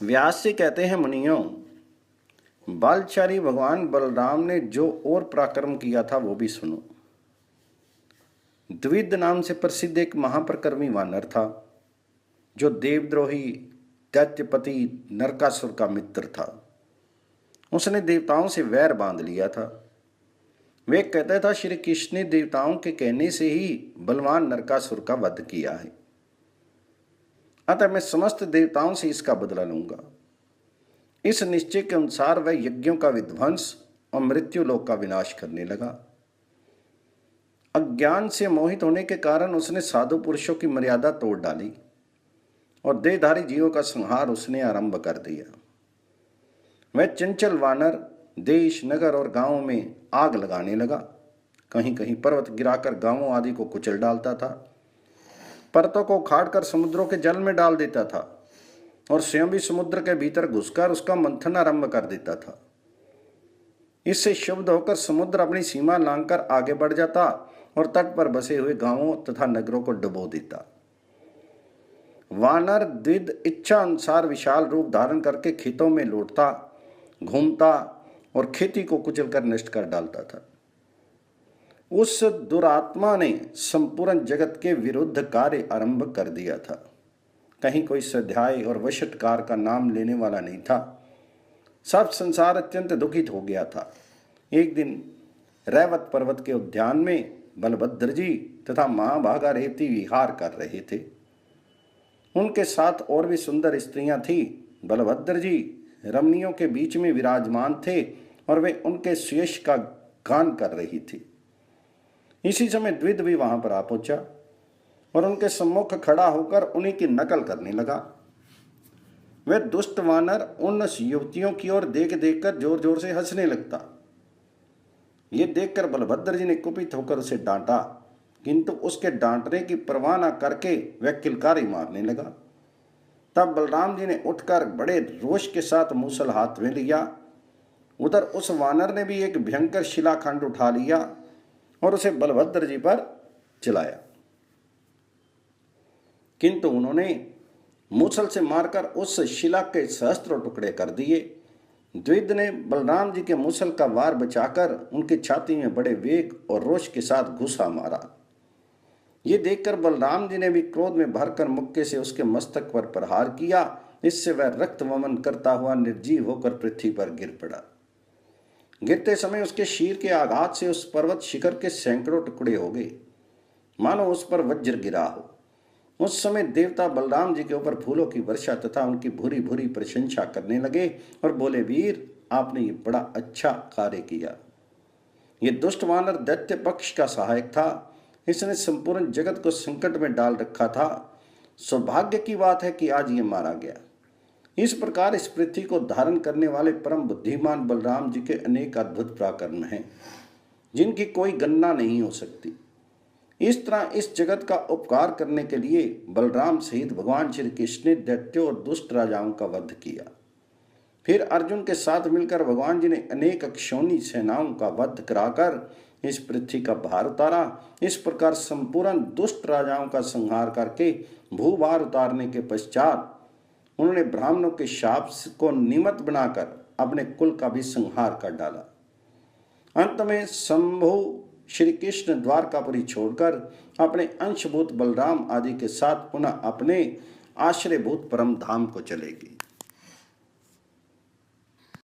व्यास जी कहते हैं, मुनियों, बालचारी भगवान बलराम ने जो और पराक्रम किया था वो भी सुनो। द्विद नाम से प्रसिद्ध एक महापरक्रमी वानर था जो देवद्रोही दैत्यपति नरकासुर का मित्र था। उसने देवताओं से वैर बांध लिया था। वे कहता था, श्री कृष्ण ने देवताओं के कहने से ही बलवान नरकासुर का वध किया है, अतः मैं समस्त देवताओं से इसका बदला लूंगा। इस निश्चय के अनुसार वह यज्ञों का विध्वंस और मृत्यु लोक का विनाश करने लगा। अज्ञान से मोहित होने के कारण उसने साधु पुरुषों की मर्यादा तोड़ डाली और देहधारी जीवों का संहार उसने आरंभ कर दिया। वह चंचल वानर देश, नगर और गांवों में आग लगाने लगा। कहीं कहीं पर्वत गिराकर गांवों आदि को कुचल डालता था, पर्वतों को उखाड़कर समुद्रों के जल में डाल देता था और स्वयं भी समुद्र के भीतर घुसकर उसका मंथन आरंभ कर देता था। इससे क्षुब्ध होकर समुद्र अपनी सीमा लांघकर आगे बढ़ जाता और तट पर बसे हुए गांवों तथा नगरों को डुबो देता। वानर द्विद इच्छा अनुसार विशाल रूप धारण करके खेतों में लौटता, घूमता और खेती को कुचलकर नष्ट कर डालता था। उस दुरात्मा ने संपूर्ण जगत के विरुद्ध कार्य आरंभ कर दिया था। कहीं कोई स्वाध्याय और वशटकार का नाम लेने वाला नहीं था। सब संसार अत्यंत दुखित हो गया था। एक दिन रैवत पर्वत के उद्यान में बलभद्र जी तथा महाभागा रेवती विहार कर रहे थे। उनके साथ और भी सुंदर स्त्रियां थी। बलभद्र जी रमणियों के बीच में विराजमान थे और वे उनके सुयश का गान कर रही थी। इसी समय द्विद भी वहां पर आ पहुंचा और उनके सम्मुख खड़ा होकर उन्हीं की नकल करने लगा। वह दुष्ट वानर उन युवतियों की ओर देख देखकर जोर जोर से हंसने लगता। ये देखकर बलभद्र जी ने कुपित होकर उसे डांटा, किंतु उसके डांटने की परवाह न करके वह किलकारी मारने लगा। तब बलराम जी ने उठकर बड़े रोष के साथ मूसल हाथ में लिया। उधर उस वानर ने भी एक भयंकर शिलाखंड उठा लिया और उसे बलभद्र जी पर चलाया, किंतु उन्होंने मूसल से मारकर उस शिला के सहस्त्रों टुकड़े कर दिए। द्विद ने बलराम जी के मूसल का वार बचाकर उनकी छाती में बड़े वेग और रोष के साथ घुसा मारा। ये देखकर बलराम जी ने भी क्रोध में भरकर मुक्के से उसके मस्तक पर प्रहार किया। इससे वह रक्त वमन करता हुआ निर्जीव होकर पृथ्वी पर गिर पड़ा। गिरते समय उसके शीर के आघात से उस पर्वत शिखर के सैकड़ों टुकड़े हो गए, मानो उस पर वज्र गिरा हो। उस समय देवता बलराम जी के ऊपर फूलों की वर्षा तथा उनकी भूरी भूरी प्रशंसा करने लगे और बोले, वीर, आपने ये बड़ा अच्छा कार्य किया। ये दुष्ट वानर दैत्य पक्ष का सहायक था। इसने संपूर्ण जगत को संकट में डाल रखा था। सौभाग्य की बात है कि आज ये मारा गया। इस प्रकार इस पृथ्वी को धारण करने वाले परम बुद्धिमान बलराम जी के अनेक अद्भुत पराक्रम हैं, जिनकी कोई गणना नहीं हो सकती। इस तरह इस जगत का उपकार करने के लिए बलराम सहित भगवान श्री कृष्ण ने दैत्यों और दुष्ट राजाओं का वध किया। फिर अर्जुन के साथ मिलकर भगवान जी ने अनेक अक्षौणी सेनाओं का वध कराकर इस पृथ्वी का भार उतारा। इस प्रकार संपूर्ण दुष्ट राजाओं का संहार करके भूभार उतारने के पश्चात उन्होंने ब्राह्मणों के शाप को निमित्त बनाकर अपने कुल का भी संहार कर डाला। अंत में शंभु श्री कृष्ण द्वारकापुरी छोड़कर अपने अंशभूत बलराम आदि के साथ पुनः अपने आश्रयभूत परम धाम को चले गए।